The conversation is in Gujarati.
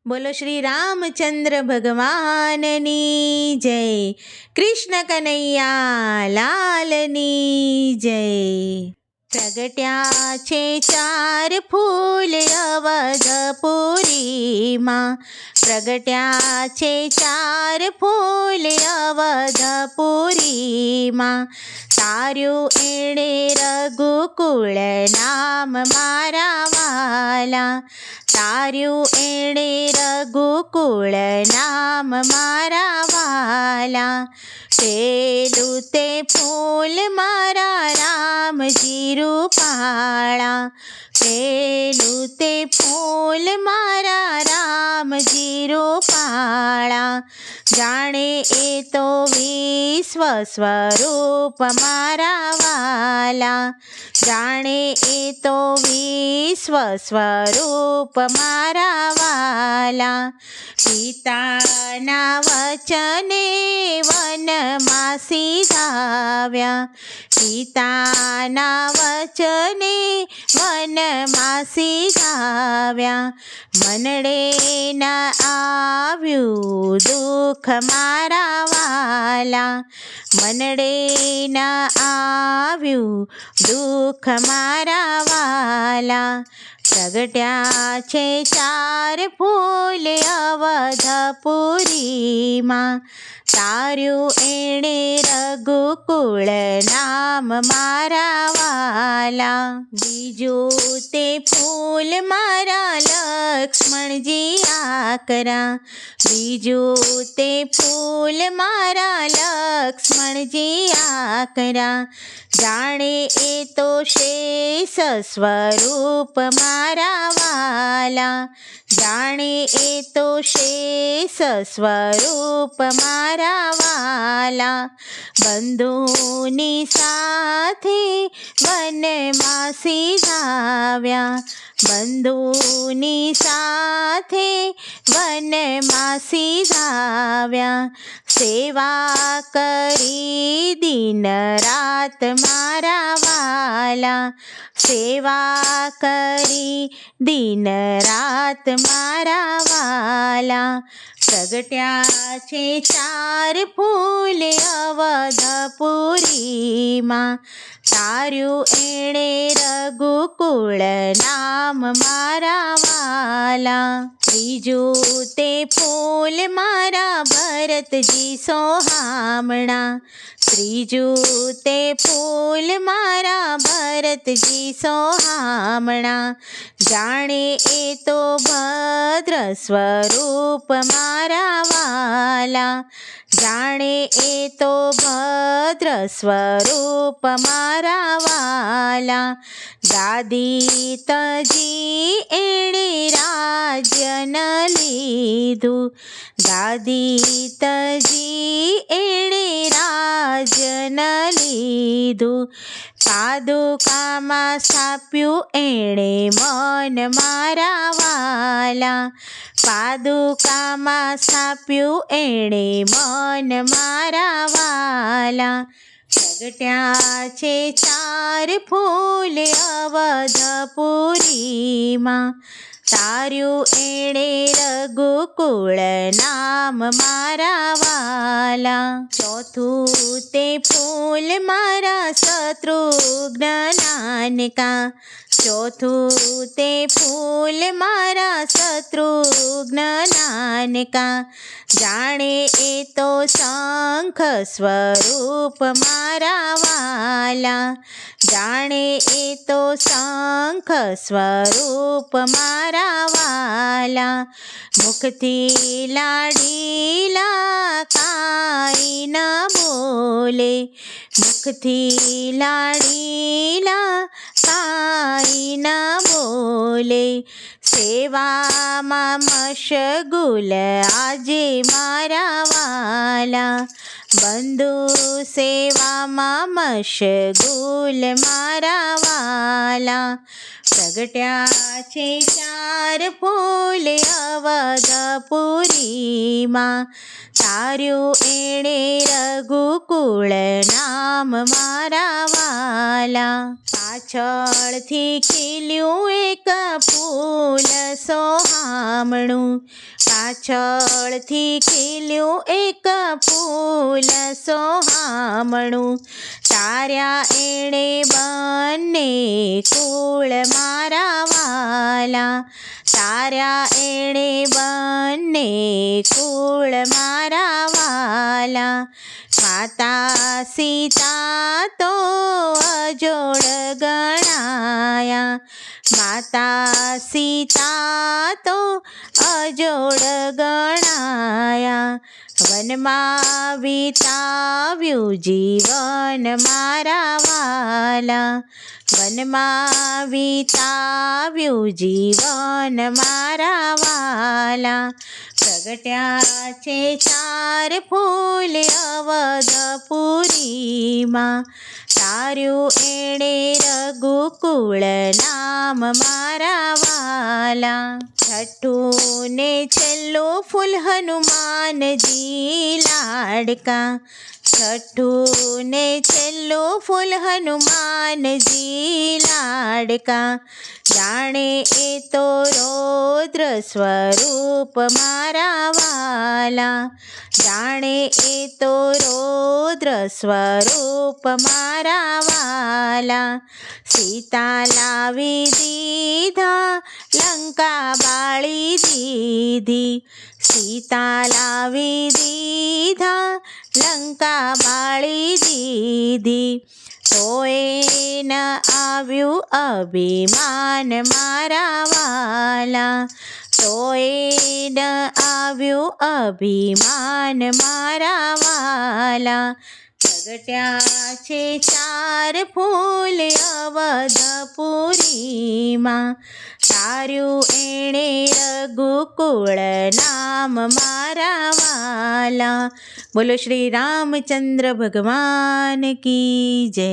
બોલો શ્રી રામચંદ્ર ભગવાનની જય. કૃષ્ણ કનૈયા લાલની જય. પ્રગટ્યા છે ચાર ફૂલ અવધપુરીમાં, પ્રગટ્યા છે ચાર ફૂલ અવધપુરીમાં. તાર્યું એણે રઘુકુળ નામ મારા વાલા, તાર્યું એણે રઘુકુળ નામ મારા વાલા. પેલું તે ફૂલ મારા રામજી રૂપાળા, પેલું તે ફૂલ મારા રામજી રૂપાળા. જાણે એ તો વિશ્વ સ્વરૂપ મારા વાલા, જાણે એ તો વિશ્વ સ્વરૂપ મારા વાલા. પિતાના વચને વનમાં સીધાવ્યા, પિતાના વચને વનમાં સીધાવ્યા. મનડે ન આવ્યું દુઃખ મારા વાલા, મનડે ન આવ્યું દુઃખ મારા વાલા. પ્રગટ્યા છે ચાર ફૂલ અવધપુરીમાં, તાર્યું એણે રઘુકુળ નામ મારા વાલા. બીજું તે ફૂલ મારા લક્ષ્મણજી આકરા, બીજું તે ફૂલ મારા લક્ષ્મણજી આકરા. જાણે એ તો શેષ સ્વરૂપ મારા વાલા, જાણે એ તો શેષ સ્વરૂપ મારા વાલા. બંધુની સાથે વનમાં સીધાવ્યા, બંધુની સાથે વનમાં સીધાવ્યા. સેવા કરી દિન રાત મારા વાલા, સેવા કરી દિન રાત મારા વાલા. પ્રગટ્યા છે ચાર ફૂલ અવધપુરીમાં, તાર્યું એણે રઘુકુળ નામ મારા વાલા. ત્રીજું તે ફૂલ મારા ભરતજી સોહામણા, ત્રીજું તે ફૂલ મારા ભરતજી સોહામણા. જાણે એ તો ભદ્ર સ્વરૂપ મારા વાલા, જાણે એ તો ભદ્ર સ્વરૂપ મારા વાલા. ગાદી તજી એણે રાજ્ય ન લીધું, ગાદી તજી એણે રાજ્ય ન લીધું. પાદુકામાં સ્થાપ્યું એણે મન મારા વાલા, પાદુકામાં સ્થાપ્યું એણે મન મારા વાલા. પ્રગટ્યા છે ચાર ફૂલ અવધપુરીમાં, તાર્યું એણે રઘુકુળ નામ મારા વાલા. ચોથું તે ફૂલ મારા શત્રુઘ્ન નાનકા, ચોથું તે ફૂલ મારા શત્રુઘ્ન નાનકા. જાણે એ તો શંખ સ્વરૂપ મારા વાલા, જાણે એ તો શંખ સ્વરૂપ મારા વાલા. મુખથી લાડીલા કાંઈ ન બોલે, મુખથી લાડીલા કાંઈ ન બોલે. સેવામાં મશગુલ આજે મારા વાલા, બંધુ સેવામાં મશગુલ મારા વાલા. પ્રગટ્યા છે ચાર ફૂલ અવધપુરીમાં, તાર્યું એણે રઘુકુળ નામ મારા વાલા. પાછળથી ખીલ્યું એક ફૂલ સોહામણું, પાછળથી ખીલ્યું એક ફૂલ સોહામણું, તાર્યા એણે બંને કુળ મારા વાલા, તાર્યા એણે બંને કુળ મારા વાલા. માતા સીતા તો અજોડ ગણાયા, માતા સીતા તો અજોડ ગણાયા, વનમાં વિતાવ્યું જીવન મારા વાલા, વનમાં વિતાવ્યું જીવન મારા વાલા. પ્રગટ્યા છે ચાર ફૂલ અવધપુરીમાં, તાર્યું એણે રઘુકુળ નામ મારા વાલા. છઠ્ઠું ને છેલ્લું ફૂલ હનુમાનજી લાડકા, છઠ્ઠું ને છેલ્લું ફૂલ હનુમાનજી લાડકા, જાણે એ તો રૌદ્ર સ્વરૂપ મારા વાલા, જાણે એ તો રૌદ્ર સ્વરૂપ મારા વાલા. સીતા લાવી દીધા લંકા બાળી દીધી, સીતા લાવી દીધા લંકા બાળી દીધી, તોય ન આવ્યું અભિમાન મારા વાલા, તોય ન આવ્યું અભિમાન મારા વાલા. પ્રગટ્યા છે ચાર ફૂલ અવધપુરીમાં, તાર્યું એણે રઘુકુળ નામ મારા વાલા. બોલો શ્રી રામચંદ્ર ભગવાન કી જય.